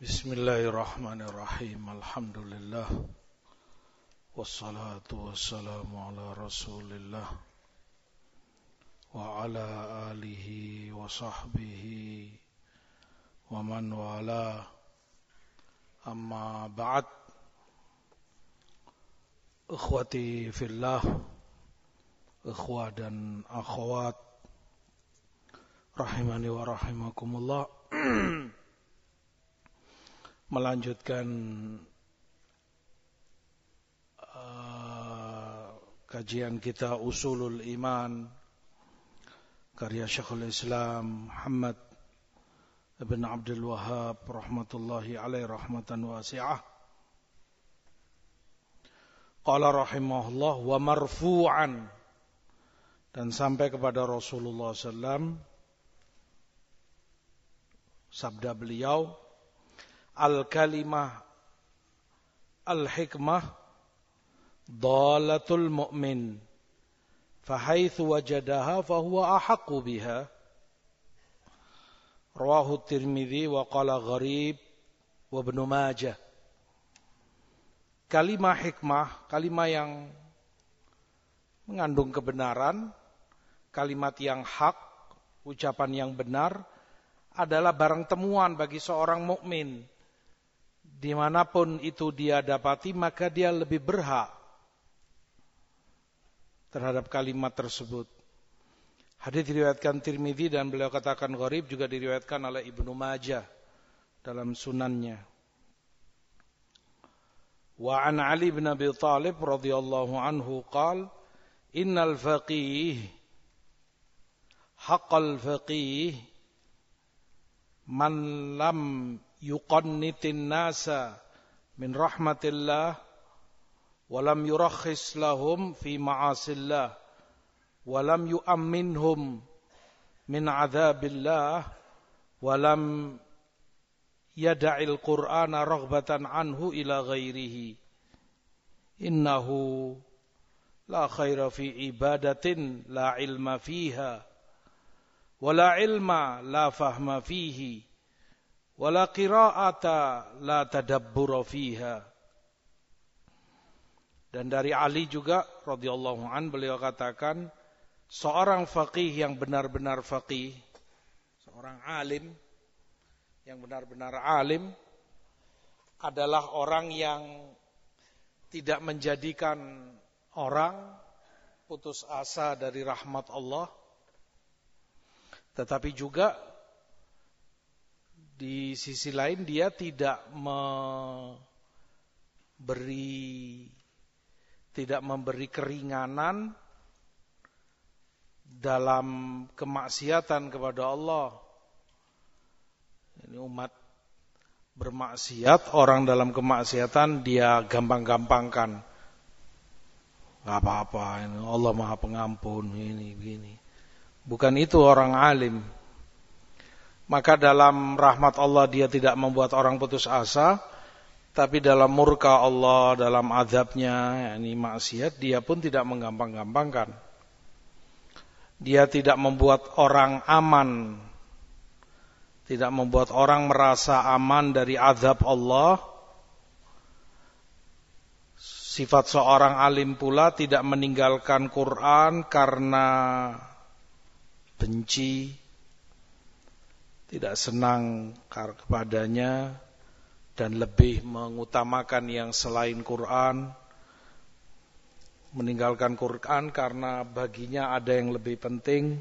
Bismillahirrahmanirrahim. Alhamdulillah. Wassalatu wassalamu ala Rasulillah wa ala alihi wa sahbihi wa man wala. Amma ba'd. Ikhwati fillah, ikhwah dan akhwat rahimani wa rahimakumullah. Melanjutkan kajian kita Usulul Iman karya Syekhul Islam Muhammad ibn Abdul Wahhab rahmatullahi alaihi rahmatan wasi'ah. Qala rahimahullah wa marfu'an, dan sampai kepada Rasulullah SAW sabda beliau, al-kalimah al-hikmah dalatul mu'min fahaitsu wajadaha fahuwa ahaqqu biha. Rawahu Tirmidzi wa qala gharib wa Ibnu Majah. Kalimah hikmah, kalimat yang mengandung kebenaran, kalimat yang hak, ucapan yang benar adalah barang temuan bagi seorang mukmin. Dimanapun itu dia dapati, maka dia lebih berhak terhadap kalimat tersebut. Hadis diriwayatkan Tirmidzi dan beliau katakan gharib, juga diriwayatkan oleh Ibnu Majah dalam sunannya. Wa an Ali bin Abi Thalib radhiyallahu anhu qala innal faqih haqqal faqih man lam yuqannitin nasa min rahmatillah wa lam yurakhis lahum fi ma'asillah wa lam yu'amminhum min adzabillah wa lam yada'il qur'ana raghbatan anhu ila ghairihi innahu la khaira fi ibadatin la ilma fiha wa la ilma la fahma fihi wala qira'ata la tadabbura fiha. Dan dari Ali juga radhiyallahu an, beliau katakan seorang faqih yang benar-benar faqih, seorang alim yang benar-benar alim adalah orang yang tidak menjadikan orang putus asa dari rahmat Allah, tetapi juga di sisi lain dia tidak memberi keringanan dalam kemaksiatan kepada Allah. Ini umat bermaksiat, orang dalam kemaksiatan dia gampang-gampangkan. Gak apa-apa, ini Allah Maha Pengampun, ini begini. Bukan itu orang alim. Maka dalam rahmat Allah dia tidak membuat orang putus asa, tapi dalam murka Allah, dalam azabnya, yakni maksiat, dia pun tidak menggampang-gampangkan. Dia tidak membuat orang aman, tidak membuat orang merasa aman dari azab Allah. Sifat seorang alim pula tidak meninggalkan Quran karena benci, tidak senang kepadanya, dan lebih mengutamakan yang selain Quran. Meninggalkan Quran karena baginya ada yang lebih penting,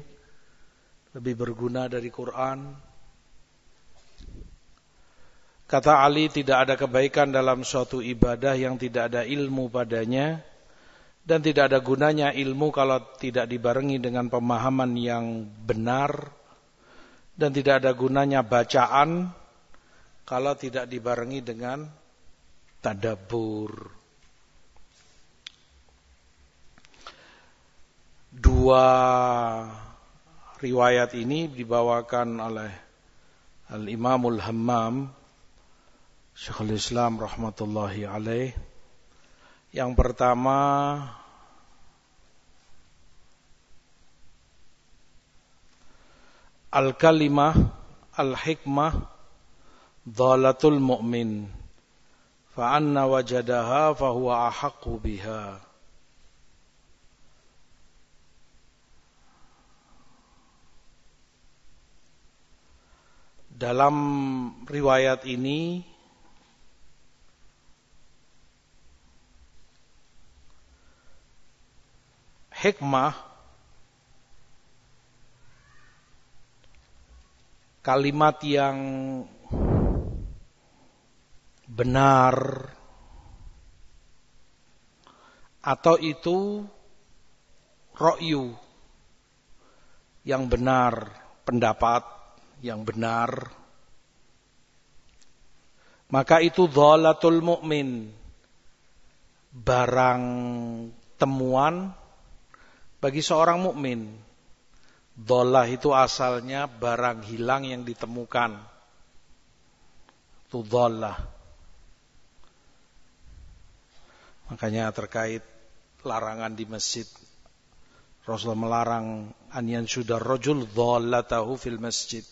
lebih berguna dari Quran. Kata Ali, tidak ada kebaikan dalam suatu ibadah yang tidak ada ilmu padanya, dan tidak ada gunanya ilmu kalau tidak dibarengi dengan pemahaman yang benar, dan tidak ada gunanya bacaan kalau tidak dibarengi dengan tadabbur. Dua riwayat ini dibawakan oleh Al-Imamul Hammam Syekhul Islam rahmatullahi alaih. Yang pertama, al-kalimah al-hikmah dhalatul mu'min fa anna wajadaha fa huwa ahaqqu biha. Dalam riwayat ini hikmah, kalimat yang benar, atau itu ra'yu yang benar, pendapat yang benar, maka itu dhalatul mu'min, barang temuan bagi seorang mukmin. Dhalah itu asalnya barang hilang yang ditemukan. Itu dhalah. Makanya terkait larangan di masjid, Rasulullah melarang an yanshudar rajul dhalatahu fil masjid.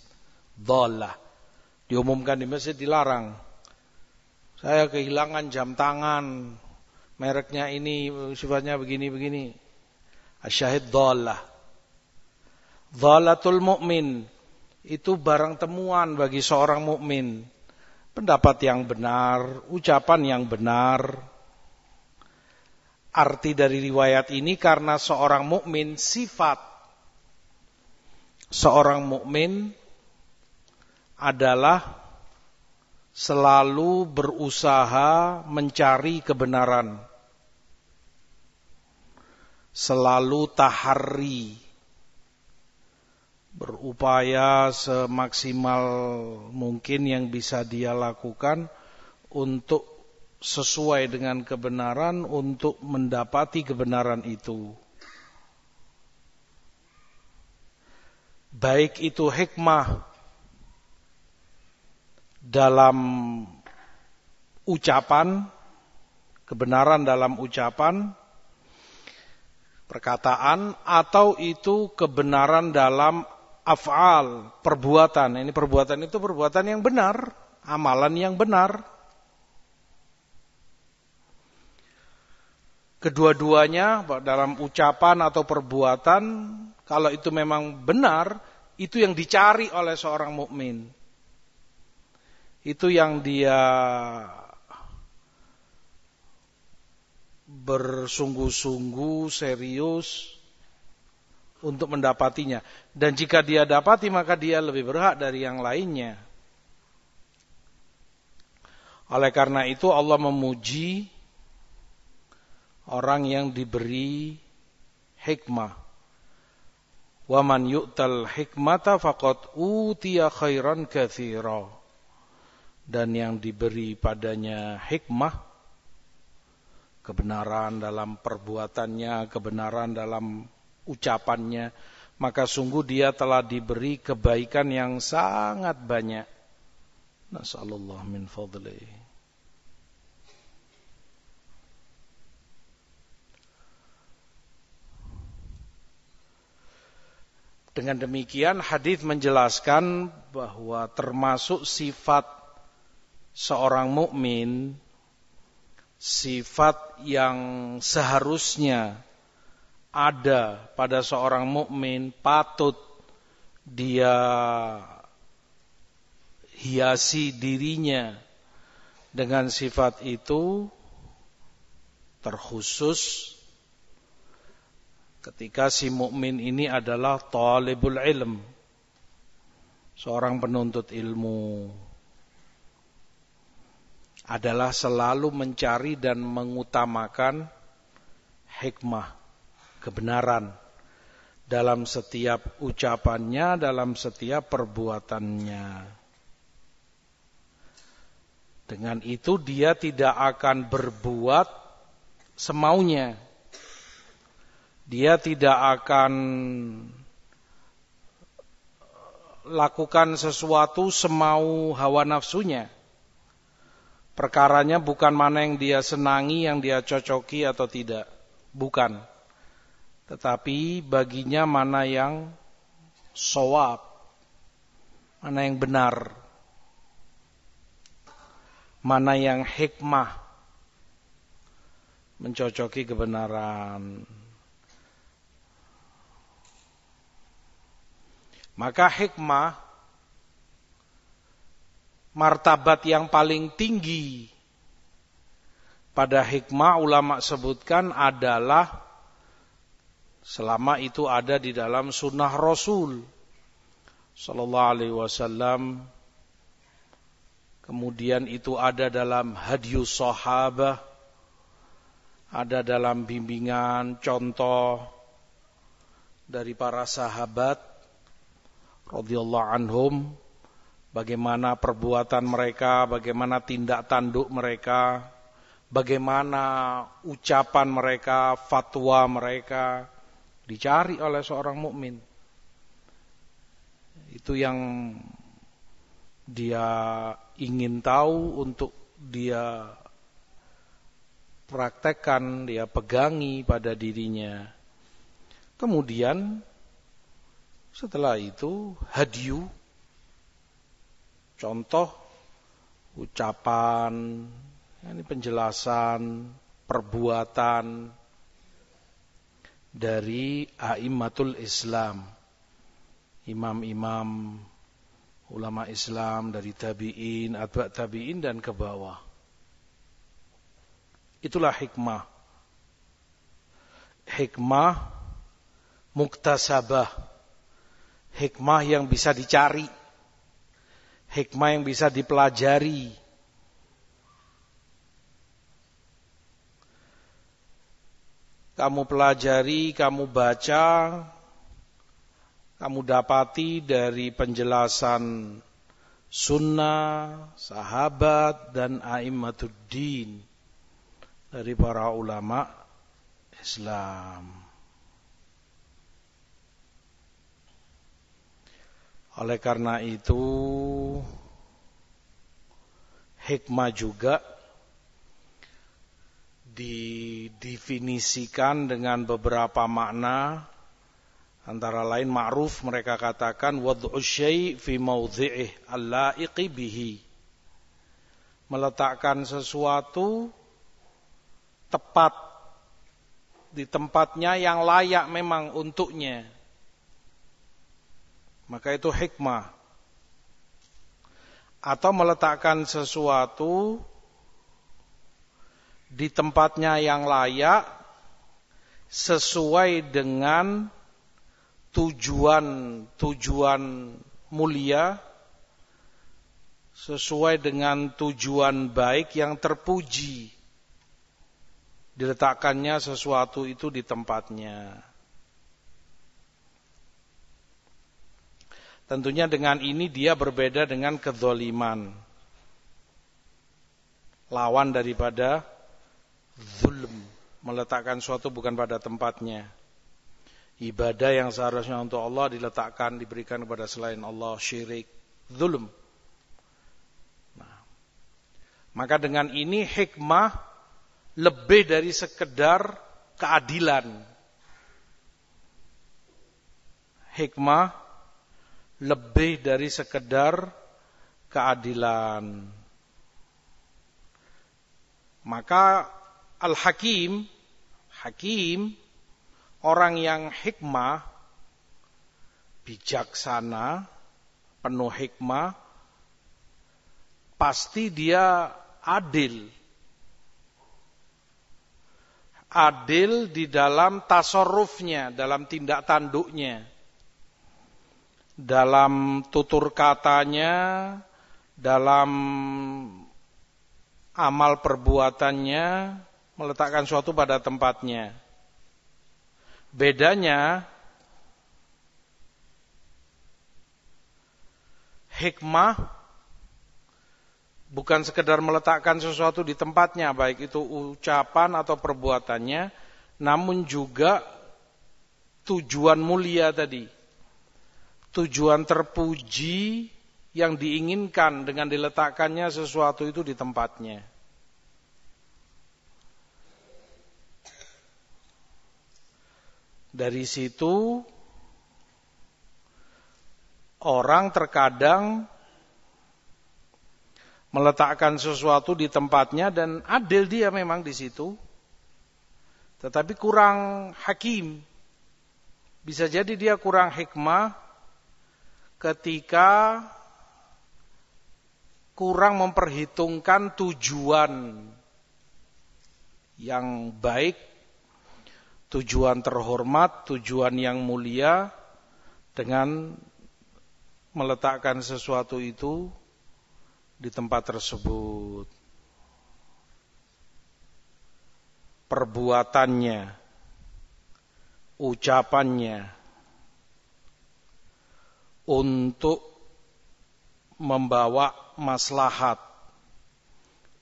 Dhalah. Diumumkan di masjid, dilarang. Saya kehilangan jam tangan, mereknya ini, sifatnya begini-begini. Asyahid dhalah. Dhalatul mu'min itu barang temuan bagi seorang mukmin. Pendapat yang benar, ucapan yang benar. Arti dari riwayat ini karena seorang mukmin, sifat seorang mukmin adalah selalu berusaha mencari kebenaran, selalu taharri, berupaya semaksimal mungkin yang bisa dia lakukan untuk sesuai dengan kebenaran, untuk mendapati kebenaran itu. Baik itu hikmah dalam ucapan, kebenaran dalam ucapan, perkataan, atau itu kebenaran dalam af'al, perbuatan. Ini perbuatan itu perbuatan yang benar, amalan yang benar. Kedua-duanya dalam ucapan atau perbuatan, kalau itu memang benar, itu yang dicari oleh seorang mukmin. Itu yang dia bersungguh-sungguh, serius untuk mendapatinya. Dan jika dia dapati, maka dia lebih berhak dari yang lainnya. Oleh karena itu Allah memuji orang yang diberi hikmah. Wa man yu'tal hikmata faqad utiya khairan katsira. Dan yang diberi padanya hikmah, kebenaran dalam perbuatannya, kebenaran dalam ucapannya, maka sungguh dia telah diberi kebaikan yang sangat banyak. Nasallallahu min fadlihi. Dengan demikian hadis menjelaskan bahwa termasuk sifat seorang mukmin, sifat yang seharusnya ada pada seorang mukmin, patut dia hiasi dirinya dengan sifat itu, terkhusus ketika si mukmin ini adalah talibul ilm, seorang penuntut ilmu, adalah selalu mencari dan mengutamakan hikmah, kebenaran dalam setiap ucapannya, dalam setiap perbuatannya. Dengan itu dia tidak akan berbuat semaunya. Dia tidak akan lakukan sesuatu semau hawa nafsunya. Perkaranya bukan mana yang dia senangi, yang dia cocoki atau tidak. Bukan. Tetapi baginya mana yang shawab, mana yang benar. mana yang hikmah mencocoki kebenaran. Maka hikmah, martabat yang paling tinggi pada hikmah ulama sebutkan adalah selama itu ada di dalam sunnah Rasul sallallahu alaihi wasallam, kemudian itu ada dalam hadyu sahabah, ada dalam bimbingan contoh dari para sahabat radhiyallahu anhum, bagaimana perbuatan mereka, bagaimana tindak tanduk mereka, bagaimana ucapan mereka, fatwa mereka dicari oleh seorang mukmin. Itu yang dia ingin tahu untuk dia praktekkan, dia pegangi pada dirinya. Kemudian setelah itu hadyu, contoh ucapan, ini penjelasan perbuatan dari a'immatul Islam, imam-imam ulama Islam dari tabi'in, atba' tabi'in dan ke bawah. Itulah hikmah. Hikmah muktasabah, hikmah yang bisa dicari, hikmah yang bisa dipelajari. Kamu pelajari, kamu baca, kamu dapati dari penjelasan sunnah, sahabat, dan a'imatuddin, dari para ulama Islam. Oleh karena itu, hikmah juga didefinisikan dengan beberapa makna, antara lain ma'ruf, mereka katakan wad'u syai' fi mawdhi'ih al-la'iqi bihi, meletakkan sesuatu tepat di tempatnya yang layak memang untuknya, maka itu hikmah. Atau meletakkan sesuatu di tempatnya yang layak sesuai dengan tujuan mulia, sesuai dengan tujuan baik yang terpuji, diletakkannya sesuatu itu di tempatnya. Tentunya dengan ini dia berbeda dengan kedzaliman, lawan daripada zulm, meletakkan suatu bukan pada tempatnya. Ibadah yang seharusnya untuk Allah diletakkan, diberikan kepada selain Allah, syirik, zulm. Nah, maka dengan ini hikmah lebih dari sekedar keadilan. Hikmah lebih dari sekedar keadilan. Maka al-hakim, hakim, orang yang hikmah, bijaksana, penuh hikmah, pasti dia adil. Adil di dalam tasarrufnya, dalam tindak tanduknya, dalam tutur katanya, dalam amal perbuatannya, meletakkan suatu pada tempatnya. Bedanya, hikmah bukan sekedar meletakkan sesuatu di tempatnya, baik itu ucapan atau perbuatannya, namun juga tujuan mulia tadi, tujuan terpuji yang diinginkan dengan diletakkannya sesuatu itu di tempatnya. Dari situ orang terkadang meletakkan sesuatu di tempatnya dan adil dia memang di situ, tetapi kurang hakim. Bisa jadi dia kurang hikmah ketika kurang memperhitungkan tujuan yang baik, tujuan terhormat, tujuan yang mulia dengan meletakkan sesuatu itu di tempat tersebut. Perbuatannya, ucapannya untuk membawa maslahat,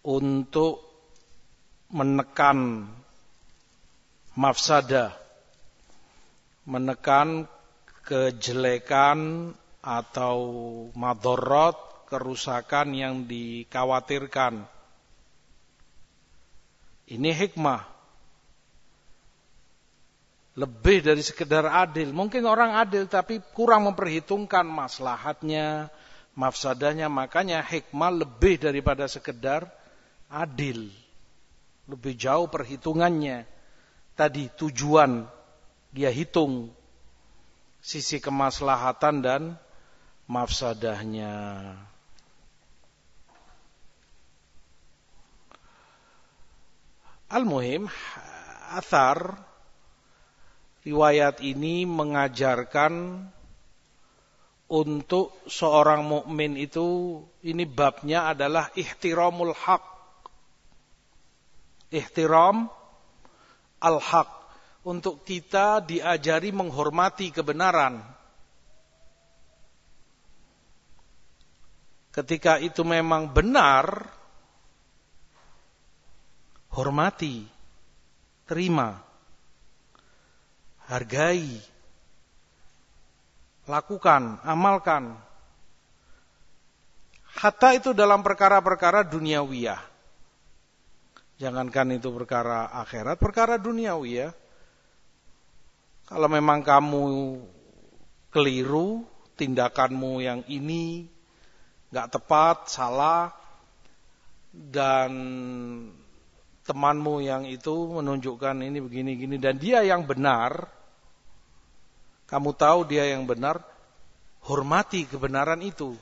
untuk menekan mafsadah, menekan kejelekan atau madharat, kerusakan yang dikhawatirkan. Ini hikmah. Lebih dari sekedar adil. Mungkin orang adil tapi kurang memperhitungkan maslahatnya, mafsadahnya. Makanya hikmah lebih daripada sekedar adil. Lebih jauh perhitungannya. Tadi tujuan dia hitung. Sisi kemaslahatan dan mafsadahnya. Al-muhim, athar riwayat ini mengajarkan untuk seorang mukmin itu, ini babnya adalah ihtiramul haq. Ihtiram al-haq. Untuk kita diajari menghormati kebenaran. Ketika itu memang benar, hormati, terima, hargai, lakukan, amalkan. Hatta itu dalam perkara-perkara duniawiyah. Jangankan itu perkara akhirat, perkara duniawiyah. Kalau memang kamu keliru, tindakanmu yang ini nggak tepat, salah, dan temanmu yang itu menunjukkan ini begini-gini, dan dia yang benar, kamu tahu dia yang benar, hormati kebenaran itu.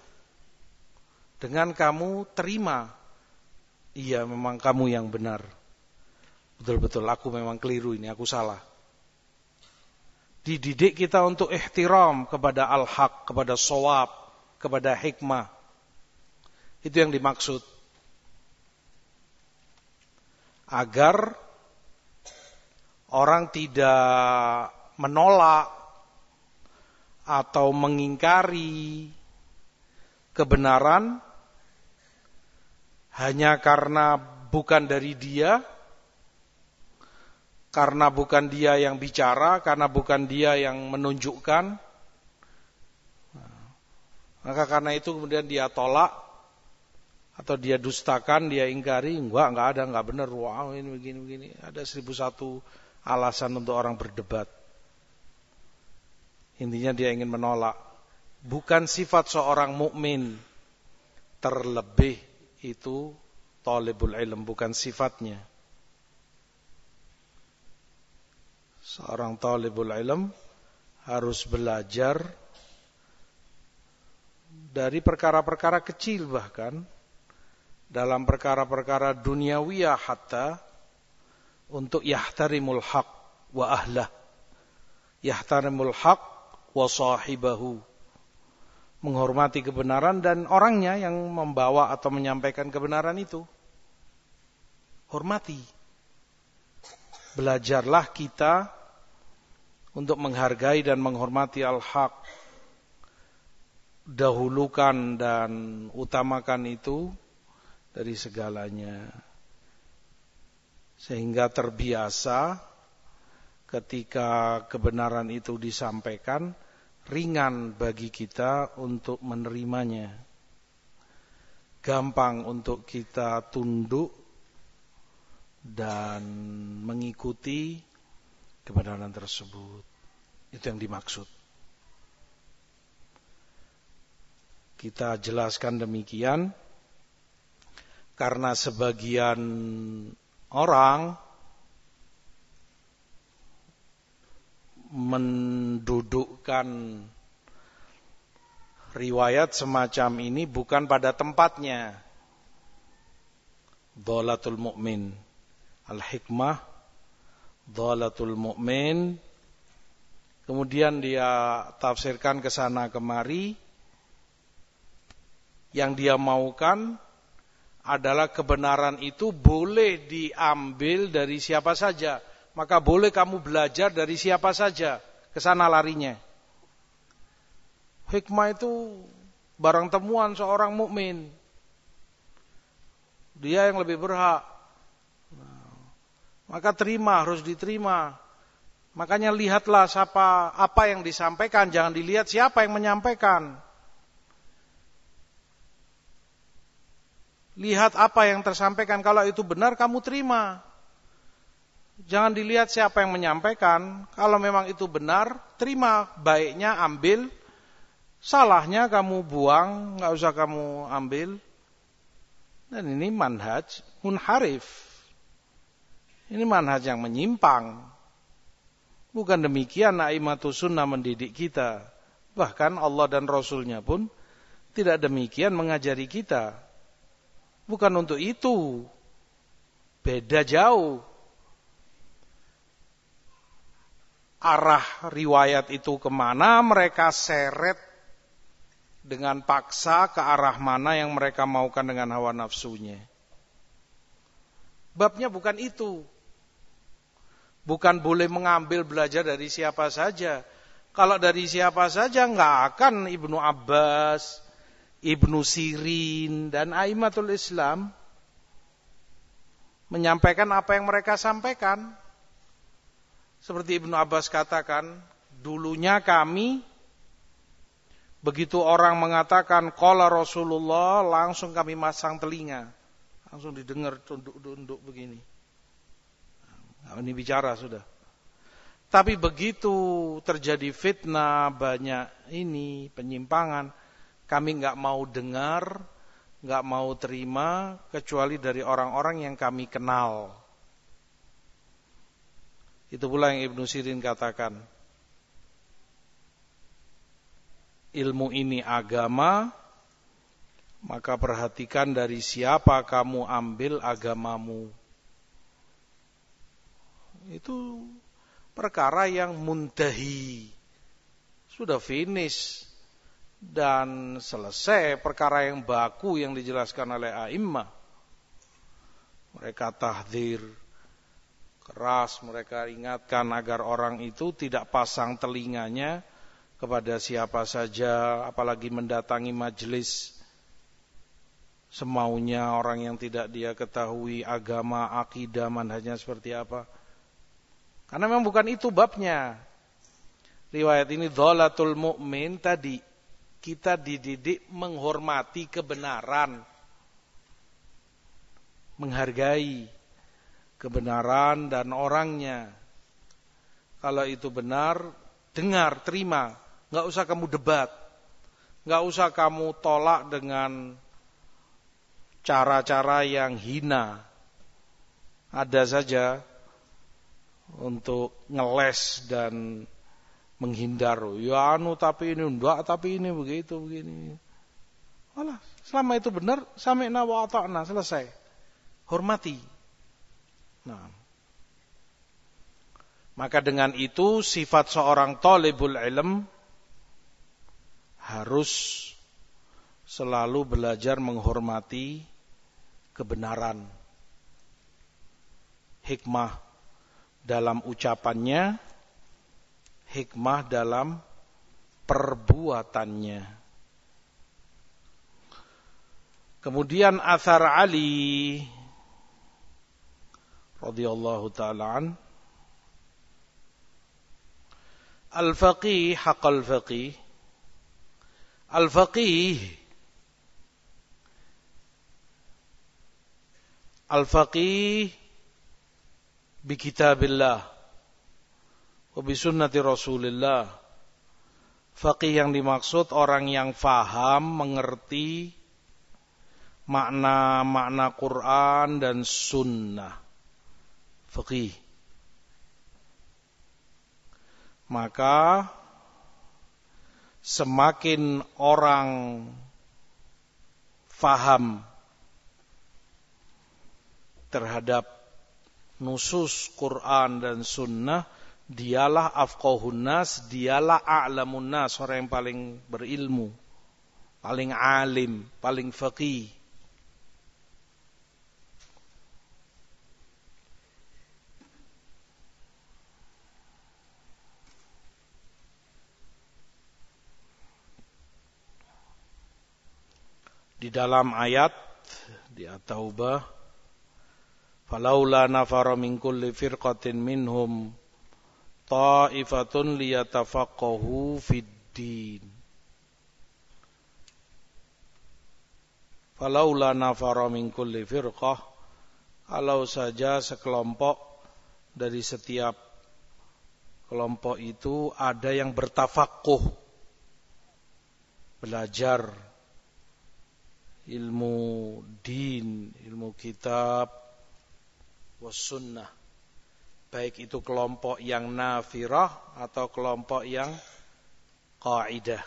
Dengan kamu terima, iya memang kamu yang benar. Betul-betul aku memang keliru ini, aku salah. Dididik kita untuk ihtiram kepada al-haq, kepada shawab, kepada hikmah. Itu yang dimaksud. Agar orang tidak menolak atau mengingkari kebenaran hanya karena bukan dari dia, karena bukan dia yang bicara, karena bukan dia yang menunjukkan. Maka karena itu kemudian dia tolak atau dia dustakan, dia ingkari, enggak ada, enggak benar, wow ini begini-begini. Ada 1001 alasan untuk orang berdebat. Intinya dia ingin menolak. Bukan sifat seorang mukmin. Terlebih itu talibul ilm, bukan sifatnya. Seorang talibul ilm harus belajar dari perkara-perkara kecil, bahkan dalam perkara-perkara duniawiyah hatta, untuk yahtarimul haq wa ahlah, yahtarimul haq wa sahibahu, menghormati kebenaran dan orangnya yang membawa atau menyampaikan kebenaran itu. Hormati. Belajarlah kita untuk menghargai dan menghormati al-haq. Dahulukan dan utamakan itu dari segalanya. Sehingga terbiasa ketika kebenaran itu disampaikan, ringan bagi kita untuk menerimanya. Gampang untuk kita tunduk dan mengikuti kebenaran tersebut. Itu yang dimaksud. Kita jelaskan demikian. Karena sebagian orang mendudukkan riwayat semacam ini bukan pada tempatnya. Dhalatul mu'min, al-hikmah, dhalatul mu'min. Kemudian dia tafsirkan ke sana kemari. Yang dia maukan adalah kebenaran itu boleh diambil dari siapa saja. Maka boleh kamu belajar dari siapa saja. Ke sana larinya. Hikmah itu barang temuan seorang mukmin. Dia yang lebih berhak. Maka terima, harus diterima. Makanya lihatlah apa yang disampaikan. Jangan dilihat siapa yang menyampaikan. Lihat apa yang tersampaikan. Kalau itu benar, kamu terima. Jangan dilihat siapa yang menyampaikan. Kalau memang itu benar, terima. Baiknya ambil. Salahnya kamu buang. Nggak usah kamu ambil. Dan ini manhaj munharif. Ini manhaj yang menyimpang. Bukan demikian a'immatus sunnah mendidik kita. Bahkan Allah dan Rasulnya pun tidak demikian mengajari kita. Bukan untuk itu. Beda jauh. Arah riwayat itu kemana, mereka seret dengan paksa ke arah mana yang mereka maukan dengan hawa nafsunya. Babnya bukan itu. Bukan boleh mengambil belajar dari siapa saja. Kalau dari siapa saja nggak akan Ibnu Abbas, Ibnu Sirin dan a'immatul Islam menyampaikan apa yang mereka sampaikan. Seperti Ibnu Abbas katakan, dulunya kami begitu orang mengatakan qala Rasulullah, langsung kami masang telinga. Langsung didengar tunduk-tunduk begini. Nah, ini bicara sudah. Tapi begitu terjadi fitnah, banyak ini penyimpangan, kami nggak mau dengar, nggak mau terima, kecuali dari orang-orang yang kami kenal. Itu pula yang Ibnu Sirin katakan. Ilmu ini agama, maka perhatikan dari siapa kamu ambil agamamu. Itu perkara yang muntahi. Sudah finish. Dan selesai perkara yang baku yang dijelaskan oleh a'immah. Mereka tahdzir keras, mereka ingatkan agar orang itu tidak pasang telinganya kepada siapa saja, apalagi mendatangi majelis semaunya orang yang tidak dia ketahui agama, akidah, manhajnya seperti apa. Karena memang bukan itu babnya. Riwayat ini dhalatul mu'min tadi. Kita dididik menghormati kebenaran. Menghargai kebenaran dan orangnya. Kalau itu benar, dengar, terima. Nggak usah kamu debat. Nggak usah kamu tolak dengan cara-cara yang hina. Ada saja untuk ngeles dan menghindar. Ya tapi ini enggak, tapi ini begitu, begini. Alah, selama itu benar, sami'na wa ata'na, selesai. Hormati. Nah. Maka dengan itu sifat seorang talibul ilm harus selalu belajar menghormati kebenaran. Hikmah dalam ucapannya, hikmah dalam perbuatannya. Kemudian athar Ali radhiyallahu ta'ala an, al-faqih haqqal faqih, al-faqih, al-faqih bi kitabillah wa bi sunnati Rasulillah. Faqih yang dimaksud orang yang faham, mengerti makna-makna Quran dan sunnah, fiqih. Maka semakin orang faham terhadap nusus Quran dan sunnah, dialah afqahun nas, dialah a'lamun nas, orang yang paling berilmu, paling alim, paling faqih. Di dalam ayat di At-Taubah, falaula nafara min kulli firqatin minhum ta'ifatun liyatafaqahu fid din. Falaula nafara min kulli firqah, kalau saja sekelompok dari setiap kelompok itu ada yang bertafaqquh, belajar ilmu din, ilmu kitab was sunnah, baik itu kelompok yang nafirah atau kelompok yang qaidah,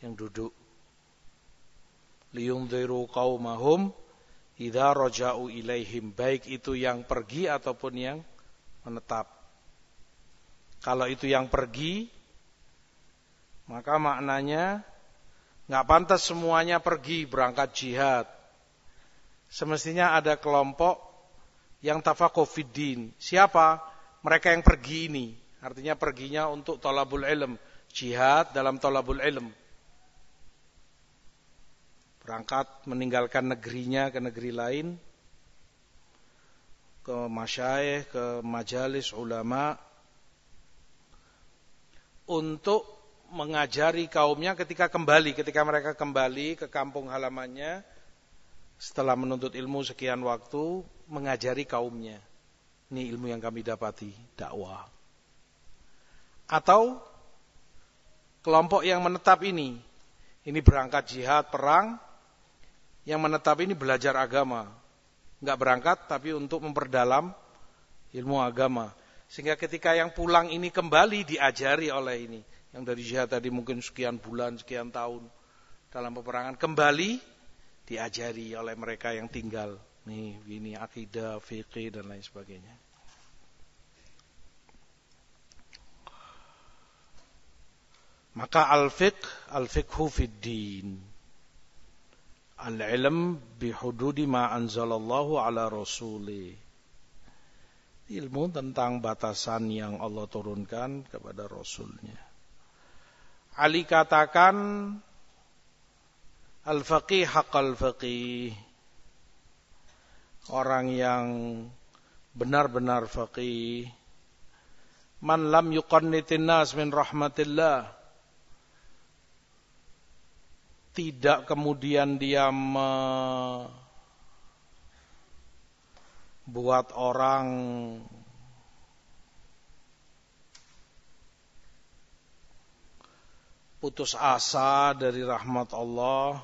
yang duduk. Liyundhiru qaumahum idza raja'u ilaihim, baik itu yang pergi ataupun yang menetap. Kalau itu yang pergi, maka maknanya nggak pantas semuanya pergi berangkat jihad. Semestinya ada kelompok yang tafaqquh fid din. Siapa? Mereka yang pergi ini. Artinya perginya untuk thalabul ilm, jihad dalam thalabul ilm. Berangkat meninggalkan negerinya ke negeri lain, ke masyayikh, ke majalis ulama, untuk mengajari kaumnya ketika mereka kembali ke kampung halamannya setelah menuntut ilmu sekian waktu, mengajari kaumnya. Ini ilmu yang kami dapati, dakwah. Atau kelompok yang menetap ini berangkat jihad perang, yang menetap ini belajar agama, nggak berangkat tapi untuk memperdalam ilmu agama, sehingga ketika yang pulang ini kembali diajari oleh ini. Yang dari jihad tadi mungkin sekian bulan, sekian tahun dalam peperangan, kembali diajari oleh mereka yang tinggal. Nih, ini akidah, fikih dan lain sebagainya. Maka al-fiqhu fid din, al-ilm bihududi ma anzalallahu ala rasuli, ilmu tentang batasan yang Allah turunkan kepada Rasulnya. Ali katakan al-faqih haqqal faqih, orang yang benar-benar faqih, man lam yuqannitin nas min rahmatillah, tidak kemudian dia membuat orang putus asa dari rahmat Allah,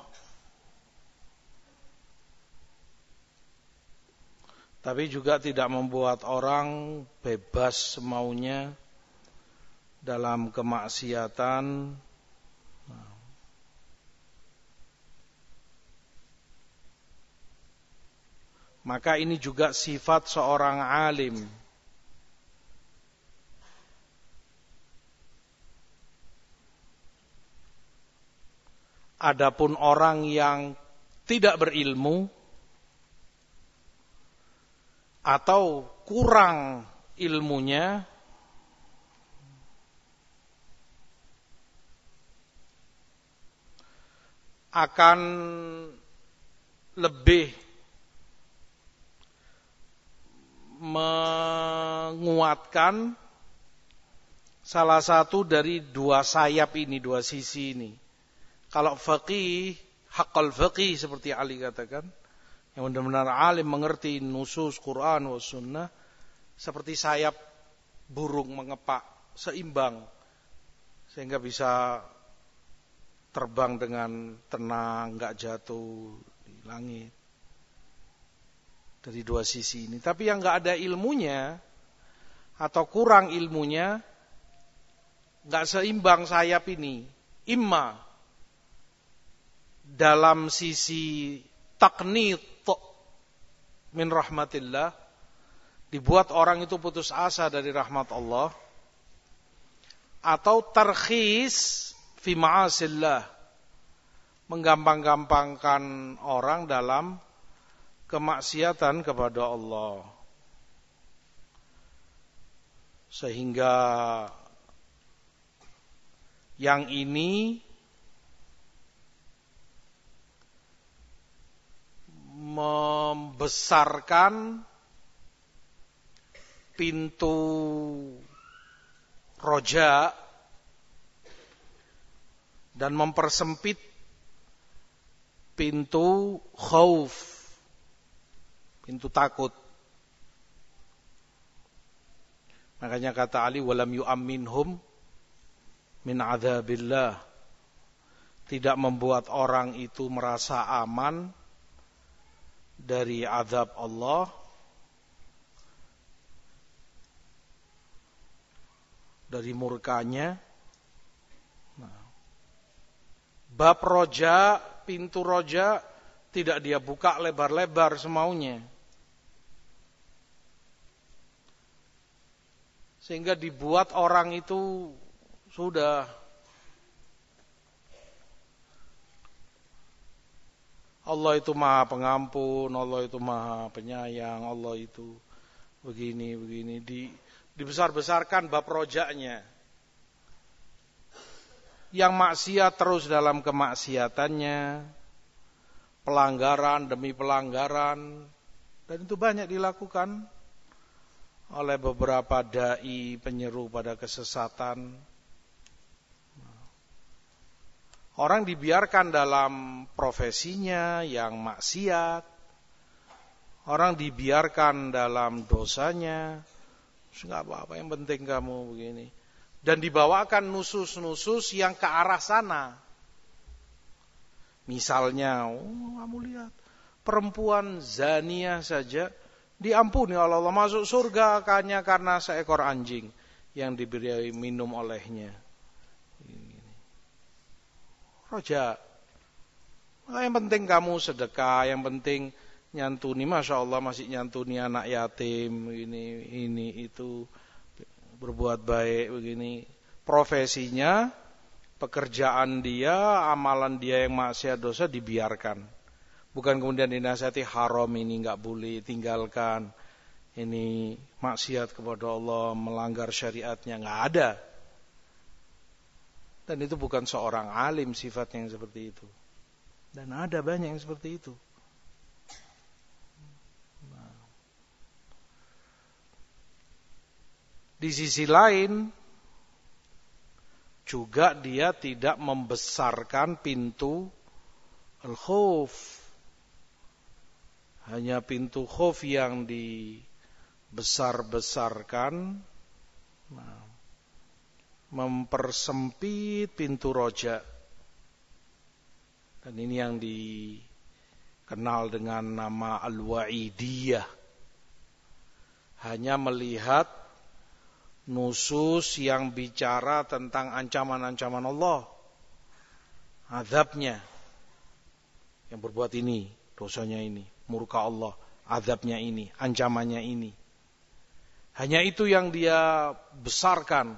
tapi juga tidak membuat orang bebas semaunya dalam kemaksiatan. Maka ini juga sifat seorang alim. Adapun orang yang tidak berilmu atau kurang ilmunya, akan lebih menguatkan salah satu dari dua sayap ini, dua sisi ini. Kalau faqih, haqqal faqih seperti Ali katakan, yang benar-benar alim mengerti nusus Quran wa sunnah, seperti sayap burung mengepak, seimbang, sehingga bisa terbang dengan tenang, enggak jatuh di langit. Dari dua sisi ini. Tapi yang nggak ada ilmunya atau kurang ilmunya, nggak seimbang sayap ini. Imma dalam sisi taqnit min rahmatillah, dibuat orang itu putus asa dari rahmat Allah, atau tarkhis fi ma'asillah, menggampang-gampangkan orang dalam kemaksiatan kepada Allah, sehingga yang ini membesarkan pintu roja dan mempersempit pintu khauf, pintu takut. Makanya kata Ali, walam yu'amminhum min adzabillah, tidak membuat orang itu merasa aman dari azab Allah, dari murkanya. Bab roja, pintu roja tidak dia buka lebar-lebar semaunya, sehingga dibuat orang itu sudah Allah itu maha pengampun, Allah itu maha penyayang, Allah itu begini dibesar-besarkan bab rojaknya. Yang maksiat terus dalam kemaksiatannya, pelanggaran demi pelanggaran, dan itu banyak dilakukan oleh beberapa dai penyeru pada kesesatan. Orang dibiarkan dalam profesinya yang maksiat, orang dibiarkan dalam dosanya, enggak apa-apa, yang penting kamu begini. Dan dibawakan nusus-nusus yang ke arah sana. Misalnya, kamu lihat, perempuan zaniah saja diampuni oleh Allah, masuk surga hanya karena seekor anjing yang diberi minum olehnya. Roja. Yang penting kamu sedekah, yang penting nyantuni, Masya Allah masih nyantuni anak yatim, ini itu, berbuat baik begini. Profesinya, pekerjaan dia, amalan dia yang maksiat dosa dibiarkan. Bukan kemudian dinasihati haram ini nggak boleh, tinggalkan. Ini maksiat kepada Allah, melanggar syariatnya, nggak ada. Dan itu bukan seorang alim sifatnya yang seperti itu. Dan ada banyak yang seperti itu. Di sisi lain, juga dia tidak membesarkan pintu al-khauf. Hanya pintu khauf yang dibesar-besarkan, mempersempit pintu roja. Dan ini yang dikenal dengan nama al-wa'idiyah. Hanya melihat nusus yang bicara tentang ancaman-ancaman Allah, azabnya, yang berbuat ini, dosanya ini, murka Allah, azabnya ini, ancamannya ini. Hanya itu yang dia besarkan.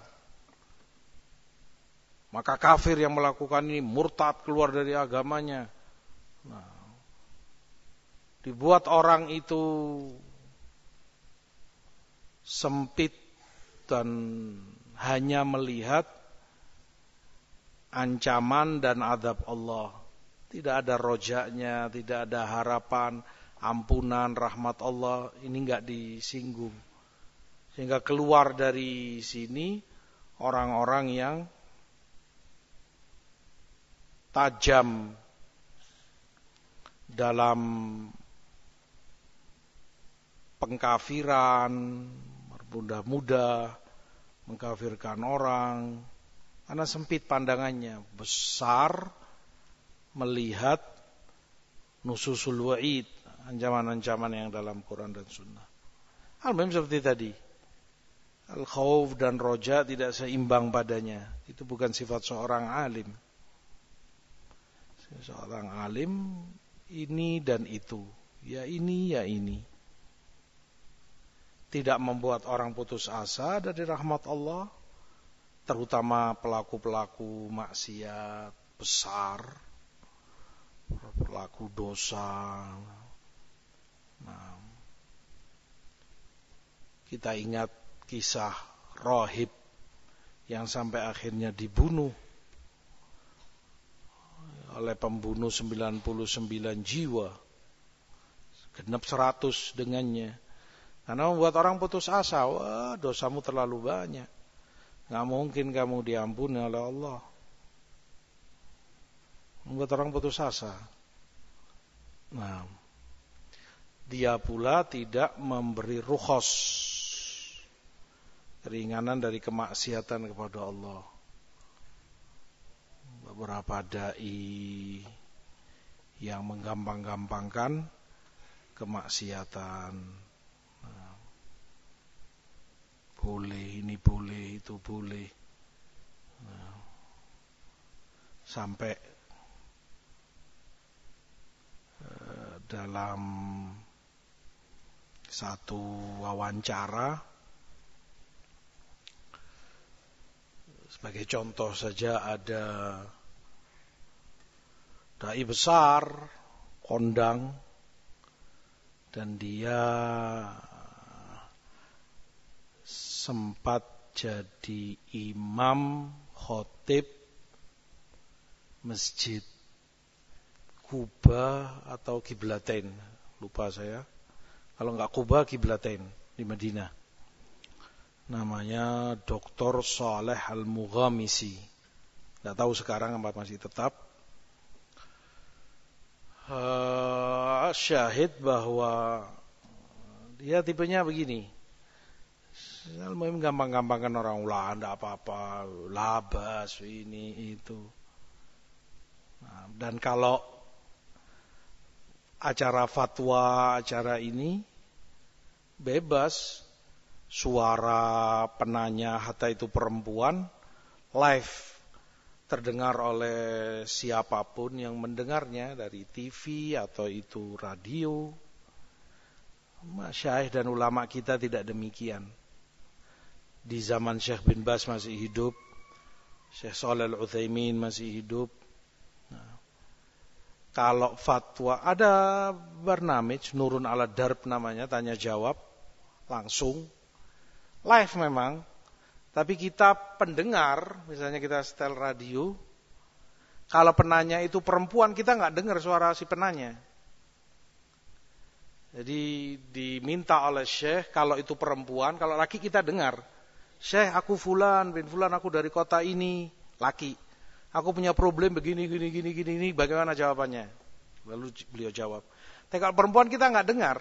Maka kafir yang melakukan ini murtad, keluar dari agamanya. Dibuat orang itu sempit dan hanya melihat ancaman dan azab Allah. Tidak ada rojaknya, tidak ada harapan, ampunan, rahmat Allah. Ini enggak disinggung. Sehingga keluar dari sini orang-orang yang tajam dalam pengkafiran, bermudah-mudah mengkafirkan orang, karena sempit pandangannya, besar melihat nususul wa'id, ancaman-ancaman yang dalam Quran dan Sunnah. Al-muhim seperti tadi, al-khawf dan roja tidak seimbang padanya. Itu bukan sifat seorang alim. Seorang alim ini dan itu, ya ini, ya ini. Tidak membuat orang putus asa dari rahmat Allah, terutama pelaku-pelaku maksiat besar, pelaku dosa. Nah, kita ingat kisah rahib yang sampai akhirnya dibunuh oleh pembunuh 99 jiwa, genap 100 dengannya, karena membuat orang putus asa. Wah, dosamu terlalu banyak, gak mungkin kamu diampuni oleh Allah. Membuat orang putus asa. Nah, dia pula tidak memberi rukhos, keringanan dari kemaksiatan kepada Allah. Beberapa dai yang menggampang-gampangkan kemaksiatan. Nah, boleh, ini boleh, itu boleh. Nah, sampai dalam satu wawancara, sebagai contoh saja, ada dai besar, kondang, dan dia sempat jadi imam khotib masjid Kuba atau Qiblatain, lupa saya. Kalau enggak Kuba, Qiblatain di Madinah. Namanya Dr. Saleh Al-Mughamisi. Enggak tahu sekarang apa masih tetap. Syahid bahwa dia tipenya begini. Al-muhim gampang-gampangkan orang, ulah enggak apa-apa, labas ini itu. Nah, dan kalau acara fatwa, acara ini bebas, suara penanya hatta itu perempuan live terdengar oleh siapapun yang mendengarnya, dari TV atau itu radio. Masyayikh dan ulama kita tidak demikian. Di zaman Syekh bin Baz masih hidup, Syekh Shalih Al-Utsaimin masih hidup. Nah, kalau fatwa, ada barnamij Nurun ala Darb namanya, tanya jawab langsung, live memang, tapi kita pendengar, misalnya kita setel radio, kalau penanya itu perempuan, kita nggak dengar suara si penanya. Jadi diminta oleh Syekh, kalau itu perempuan, kalau laki kita dengar, Syekh, aku fulan bin fulan, aku dari kota ini, laki. Aku punya problem begini, gini, bagaimana jawabannya? Lalu beliau jawab. Tapi kalau perempuan kita nggak dengar.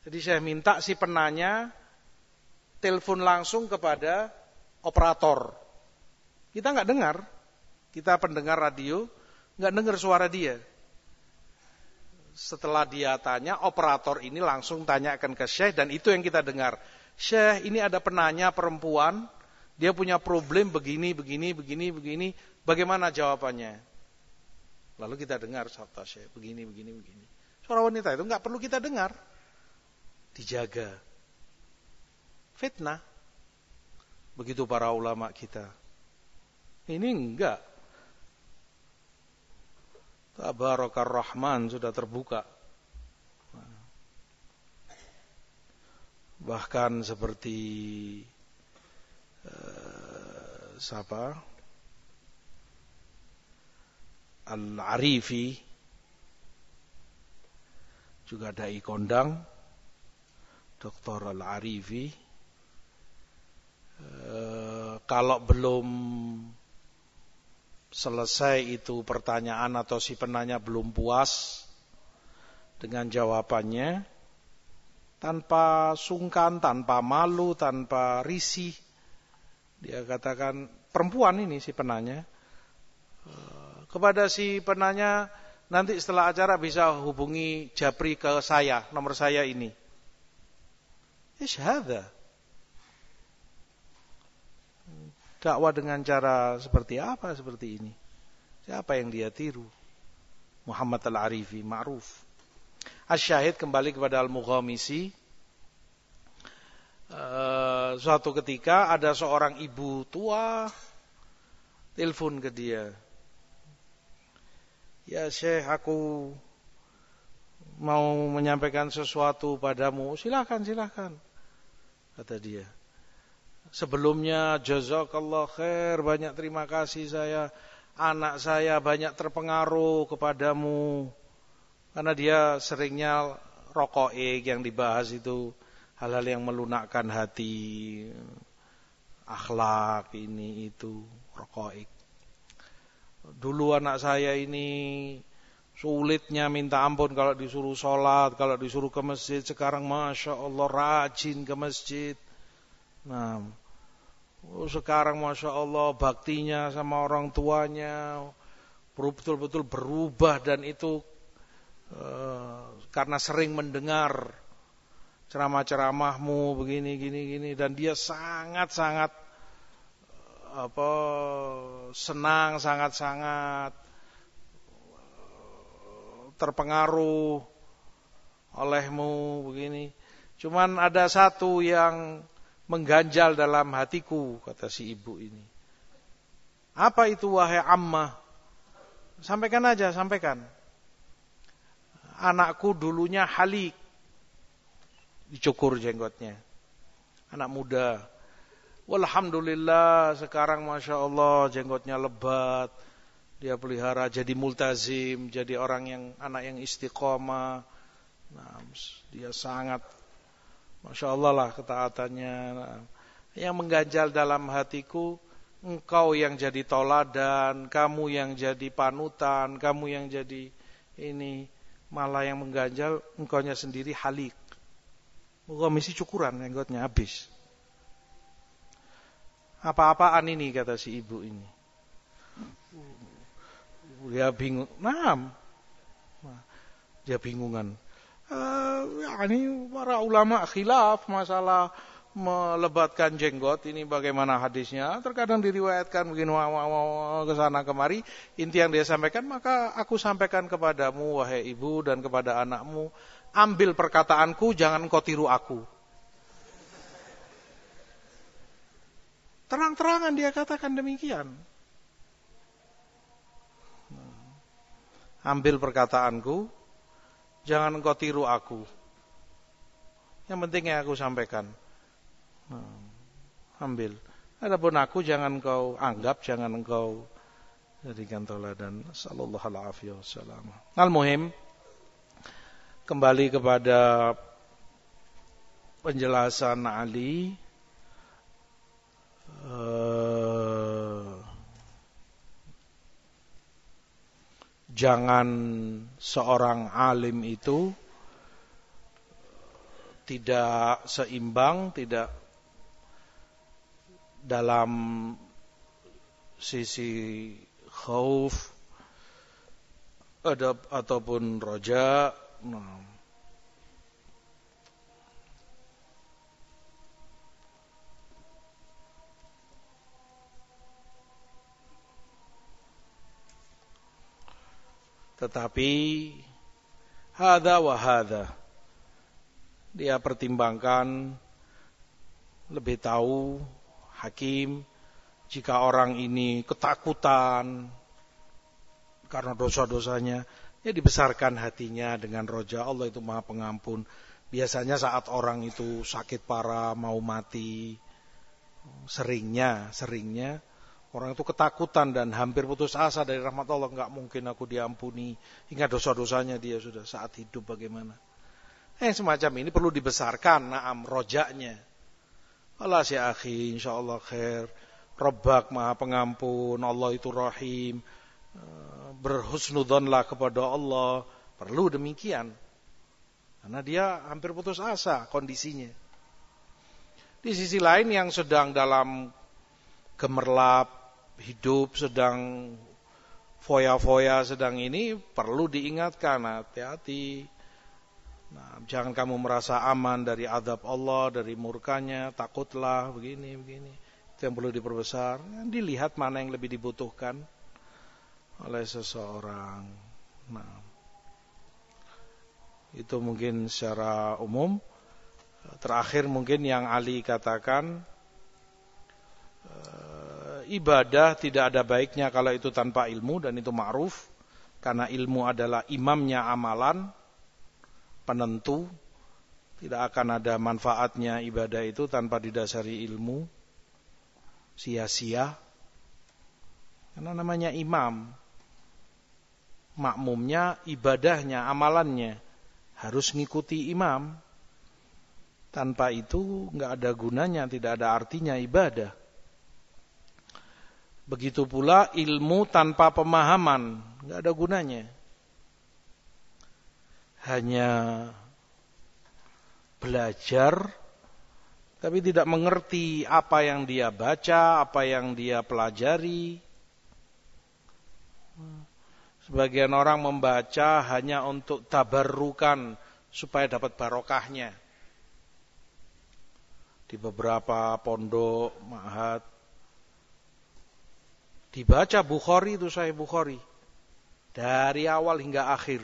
Jadi saya minta si penanya telepon langsung kepada operator. Kita nggak dengar. Kita pendengar radio, nggak dengar suara dia. Setelah dia tanya, operator ini langsung tanyakan ke Syekh, dan itu yang kita dengar. Syekh, ini ada penanya perempuan, dia punya problem begini, bagaimana jawabannya? Lalu kita dengar sabda Syekh, begini. Suara wanita itu nggak perlu kita dengar. Dijaga. Fitnah. Begitu para ulama kita. Ini enggak. Tabarakar Rahman sudah terbuka. Bahkan seperti Al-Arifi, juga dai kondang, Dr. Al-Arifi, kalau belum selesai itu pertanyaan atau si penanya belum puas dengan jawabannya, tanpa sungkan, tanpa malu, tanpa risih, dia katakan, perempuan ini si penanya, kepada si penanya, nanti setelah acara bisa hubungi Japri ke saya, nomor saya ini. Ish hadza. Dakwah dengan cara seperti apa seperti ini? Siapa yang dia tiru? Muhammad Al-Arifi, ma'ruf. Asy-syahid kembali kepada Al-Mughamisi. Suatu ketika ada seorang ibu tua telepon ke dia. Ya Syekh, aku mau menyampaikan sesuatu padamu. Silakan, kata dia. Sebelumnya jazakallah khair, banyak terima kasih anak saya banyak terpengaruh kepadamu. Karena dia seringnya rokoik yang dibahas itu hal-hal yang melunakkan hati, akhlak ini itu, rokoik. Dulu anak saya ini sulitnya minta ampun kalau disuruh sholat, kalau disuruh ke masjid. Sekarang Masya Allah rajin ke masjid. Nah, sekarang Masya Allah baktinya sama orang tuanya betul-betul berubah. Dan itu karena sering mendengar ceramah-ceramahmu begini. Dan dia sangat-sangat senang, sangat-sangat terpengaruh olehmu begini. Cuman ada satu yang mengganjal dalam hatiku, kata si ibu ini. Apa itu wahai ammah? Sampaikan aja, sampaikan. Anakku dulunya halik, dicukur jenggotnya. Anak muda. Walhamdulillah sekarang Masya Allah jenggotnya lebat. Dia pelihara jadi multazim, jadi anak yang istiqomah. Nah, dia sangat Masya Allah lah ketaatannya. Nah, yang mengganjal dalam hatiku, engkau yang jadi toladan, kamu yang jadi panutan, kamu yang jadi ini. Malah yang mengganjal, engkaunya sendiri halik. Mesti cukuran jenggotnya habis. Apa-apaan ini, kata si ibu ini. Dia bingung. Dia bingungan. Ini para ulama khilaf masalah melebatkan jenggot ini bagaimana hadisnya. Terkadang diriwayatkan begini ke sana kemari. Inti yang dia sampaikan, maka aku sampaikan kepadamu wahai ibu dan kepada anakmu, ambil perkataanku, jangan engkau tiru aku. Terang-terangan dia katakan demikian. Ambil perkataanku, jangan engkau tiru aku. Yang penting yang aku sampaikan. Ambil. Adapun aku jangan engkau anggap, jangan engkau jadikan toladan. Sallallahu alaihi wasallam. Al-muhim, kembali kepada penjelasan Ali. Jangan seorang alim itu tidak seimbang, tidak dalam sisi khauf ataupun roja. Tetapi hadza wa hadza, dia pertimbangkan, lebih tahu, hakim, jika orang ini ketakutan karena dosa-dosanya, ya dibesarkan hatinya dengan roja. Allah itu Maha Pengampun. Biasanya saat orang itu sakit parah, mau mati, seringnya orang itu ketakutan dan hampir putus asa dari rahmat Allah. Enggak mungkin aku diampuni. Hingga dosa-dosanya dia sudah saat hidup bagaimana. Semacam ini perlu dibesarkan, rojaknya. Allah si akhi, insyaallah khair. Rabbak Maha Pengampun, Allah itu Rahim. Berhusnudzonlah kepada Allah. Perlu demikian. Karena dia hampir putus asa kondisinya. Di sisi lain yang sedang dalam gemerlap hidup, sedang foya-foya sedang ini perlu diingatkan, hati-hati. Nah, jangan kamu merasa aman dari azab Allah, dari murkanya, takutlah begini. Itu yang perlu diperbesar. Dilihat mana yang lebih dibutuhkan oleh seseorang. Nah, itu mungkin secara umum. Terakhir mungkin yang Ali katakan, ibadah tidak ada baiknya kalau itu tanpa ilmu, dan itu ma'ruf, karena ilmu adalah imamnya amalan, penentu. Tidak akan ada manfaatnya ibadah itu tanpa didasari ilmu, sia-sia. Karena namanya imam, makmumnya, ibadahnya, amalannya harus ngikuti imam. Tanpa itu nggak ada gunanya, tidak ada artinya ibadah. Begitu pula ilmu tanpa pemahaman, nggak ada gunanya. Hanya belajar, tapi tidak mengerti apa yang dia baca, apa yang dia pelajari. Sebagian orang membaca hanya untuk tabarrukan, supaya dapat barokahnya. Di beberapa pondok, ma'had, dibaca Bukhari, itu Sahih Bukhari dari awal hingga akhir.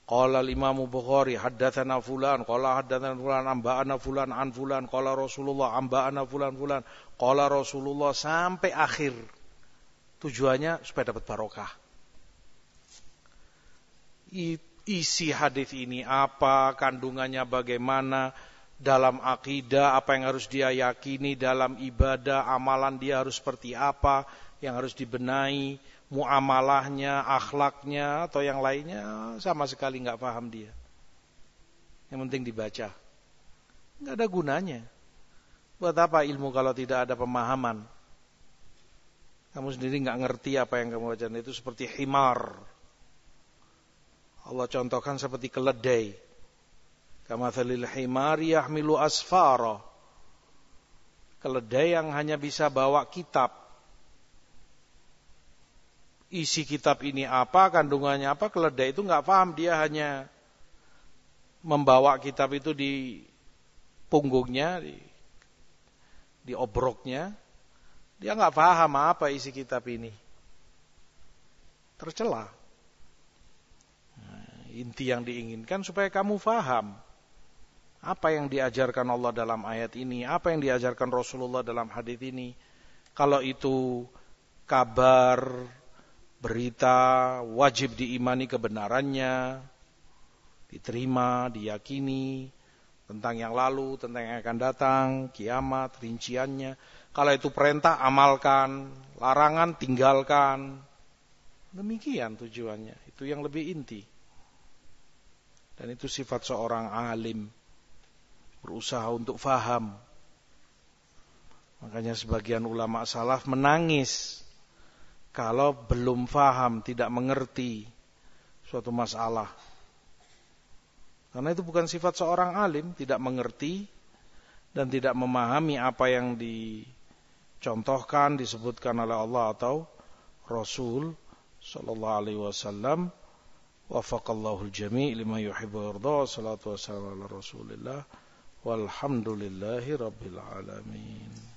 Qala al-Imam Bukhari haddatsana fulan, qala haddatsana fulan, amba'ana fulan an fulan, qala Rasulullah amba'ana fulan, qala Rasulullah, sampai akhir. Tujuannya supaya dapat barokah. Isi hadis ini apa, kandungannya bagaimana, dalam akidah apa yang harus dia yakini, dalam ibadah amalan dia harus seperti apa yang harus dibenahi, muamalahnya, akhlaknya atau yang lainnya, sama sekali nggak paham dia. Yang penting dibaca, nggak ada gunanya. Buat apa ilmu kalau tidak ada pemahaman? Kamu sendiri nggak ngerti apa yang kamu baca. Itu seperti himar. Allah contohkan seperti keledai. Kamathalil himari yahmilu asfara. Keledai yang hanya bisa bawa kitab. Isi kitab ini apa, kandungannya apa, keledai itu nggak paham. Dia hanya membawa kitab itu di punggungnya, di obroknya. Dia nggak paham apa isi kitab ini. Tercela. Nah, inti yang diinginkan supaya kamu paham apa yang diajarkan Allah dalam ayat ini, apa yang diajarkan Rasulullah dalam hadis ini. Kalau itu kabar, berita, wajib diimani kebenarannya, diterima, diyakini, tentang yang lalu, tentang yang akan datang, kiamat, rinciannya. Kalau itu perintah, amalkan, larangan, tinggalkan. Demikian tujuannya, itu yang lebih inti. Dan itu sifat seorang alim, berusaha untuk faham. Makanya sebagian ulama salaf menangis kalau belum faham, tidak mengerti suatu masalah. Karena itu bukan sifat seorang alim, tidak mengerti dan tidak memahami apa yang dicontohkan, disebutkan oleh Allah atau Rasul sallallahu alaihi wasallam. Wafaqallahu al-jami' lima yuhibbu wa yarda. Wassalatu wassalamu ala Rasulillah. Walhamdulillahi rabbil alamin.